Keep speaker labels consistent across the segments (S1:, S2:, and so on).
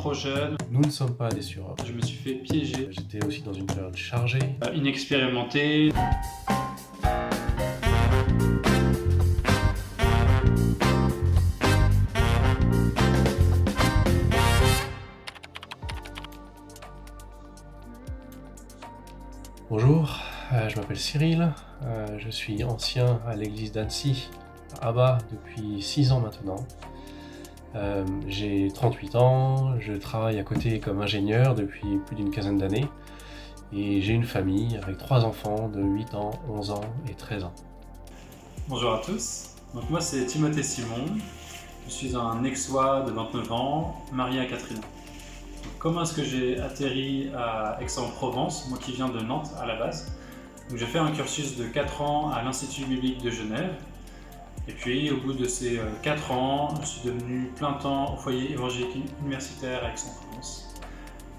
S1: trop jeune.
S2: Nous ne sommes pas des surhommes.
S1: Je me suis fait piéger.
S2: J'étais aussi dans une période chargée.
S1: Inexpérimenté.
S2: Bonjour, je m'appelle Cyril, je suis ancien à l'église d'Annecy, à Abba, depuis 6 ans maintenant. J'ai 38 ans, je travaille à côté comme ingénieur depuis plus d'une quinzaine d'années et j'ai une famille avec 3 enfants de 8 ans, 11 ans et 13 ans.
S1: Bonjour à tous. Donc moi c'est Timothée Simon. Je suis un Aixois de 29 ans, marié à Catherine. Donc, comment est-ce que j'ai atterri à Aix-en-Provence, moi qui viens de Nantes à la base. Donc, j'ai fait un cursus de 4 ans à l'Institut biblique de Genève. Et puis au bout de ces 4 ans, je suis devenu plein temps au foyer évangélique universitaire à Aix-en-Provence.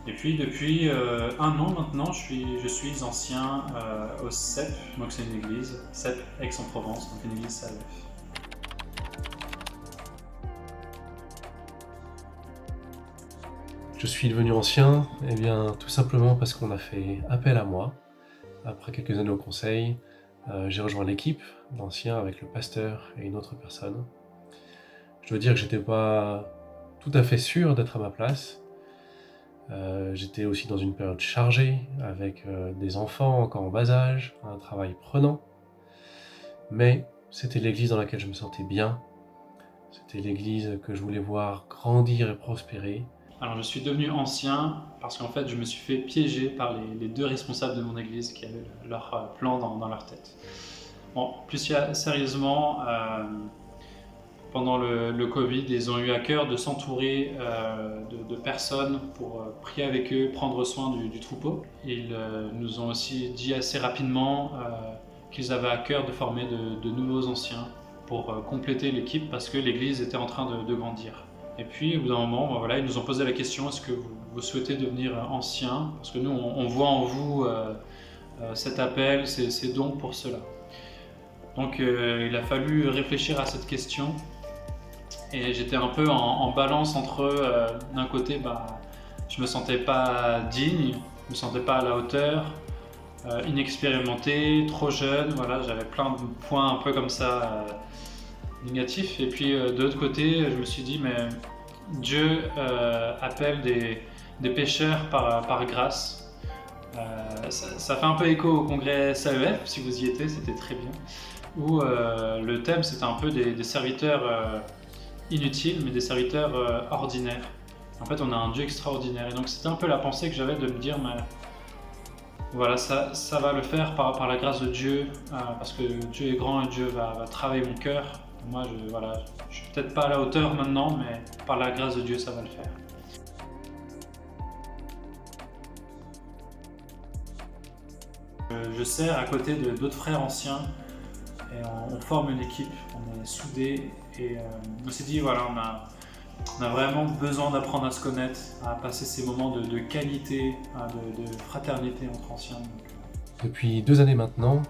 S1: Et puis depuis 1 an maintenant, je suis ancien au CEP, donc c'est une église, CEP Aix-en-Provence, donc une église SAEF.
S2: Je suis devenu ancien, eh bien tout simplement parce qu'on a fait appel à moi. Après quelques années au conseil, j'ai rejoint l'équipe d'anciens avec le pasteur et une autre personne. Je dois dire que j'étais pas tout à fait sûr d'être à ma place. J'étais aussi dans une période chargée, avec des enfants encore en bas âge, un travail prenant. Mais c'était l'église dans laquelle je me sentais bien. C'était l'église que je voulais voir grandir et prospérer.
S1: Alors je suis devenu ancien parce qu'en fait je me suis fait piéger par les 2 responsables de mon église qui avaient leur plan dans leur tête. Bon, plus sérieusement, pendant le Covid, ils ont eu à cœur de s'entourer de personnes pour prier avec eux, prendre soin du troupeau. Ils nous ont aussi dit assez rapidement qu'ils avaient à cœur de former de nouveaux anciens pour compléter l'équipe parce que l'église était en train de grandir. Et puis au bout d'un moment, voilà, ils nous ont posé la question, est-ce que vous souhaitez devenir ancien? Parce que nous, on voit en vous cet appel, ces dons pour cela. Donc il a fallu réfléchir à cette question. Et j'étais un peu en balance entre, d'un côté, je me sentais pas digne, je me sentais pas à la hauteur, inexpérimenté, trop jeune, voilà, j'avais plein de points un peu comme ça négatifs. Et puis de l'autre côté, je me suis dit, mais Dieu appelle des pécheurs par grâce. Ça fait un peu écho au congrès SAEF, si vous y étiez, c'était très bien. Où le thème c'était un peu des serviteurs inutiles, mais des serviteurs ordinaires. En fait, on a un Dieu extraordinaire. Et donc, c'était un peu la pensée que j'avais de me dire, mais voilà, ça va le faire par la grâce de Dieu, parce que Dieu est grand et Dieu va travailler mon cœur. Moi, je suis peut-être pas à la hauteur maintenant, mais par la grâce de Dieu, ça va le faire. Je sers à côté d'autres frères anciens et on forme une équipe, on est soudés et on s'est dit voilà, on a vraiment besoin d'apprendre à se connaître, à passer ces moments de qualité, de fraternité entre anciens.
S2: Depuis 2 années maintenant,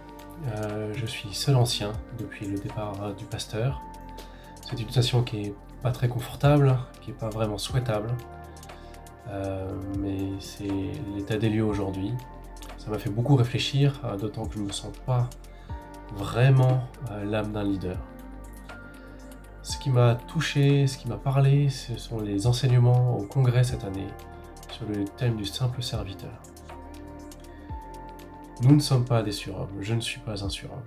S2: je suis seul ancien depuis le départ du pasteur. C'est une situation qui est pas très confortable, qui est pas vraiment souhaitable, mais c'est l'état des lieux aujourd'hui. Ça m'a fait beaucoup réfléchir, d'autant que je ne me sens pas vraiment l'âme d'un leader. Ce qui m'a touché, ce qui m'a parlé, ce sont les enseignements au congrès cette année sur le thème du simple serviteur. Nous ne sommes pas des surhommes, je ne suis pas un surhomme.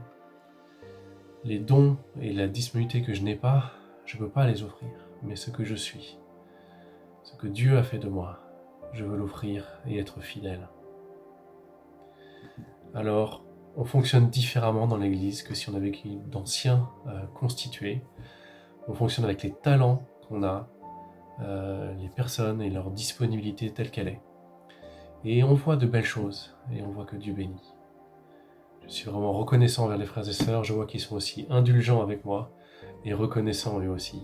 S2: Les dons et la disponibilité que je n'ai pas, je ne peux pas les offrir, mais ce que je suis, ce que Dieu a fait de moi, je veux l'offrir et être fidèle. Alors, on fonctionne différemment dans l'Église que si on avait une équipe d'anciens constitués. On fonctionne avec les talents qu'on a, les personnes et leur disponibilité telle qu'elle est. Et on voit de belles choses, et on voit que Dieu bénit. Je suis vraiment reconnaissant envers les frères et sœurs, je vois qu'ils sont aussi indulgents avec moi, et reconnaissants eux aussi.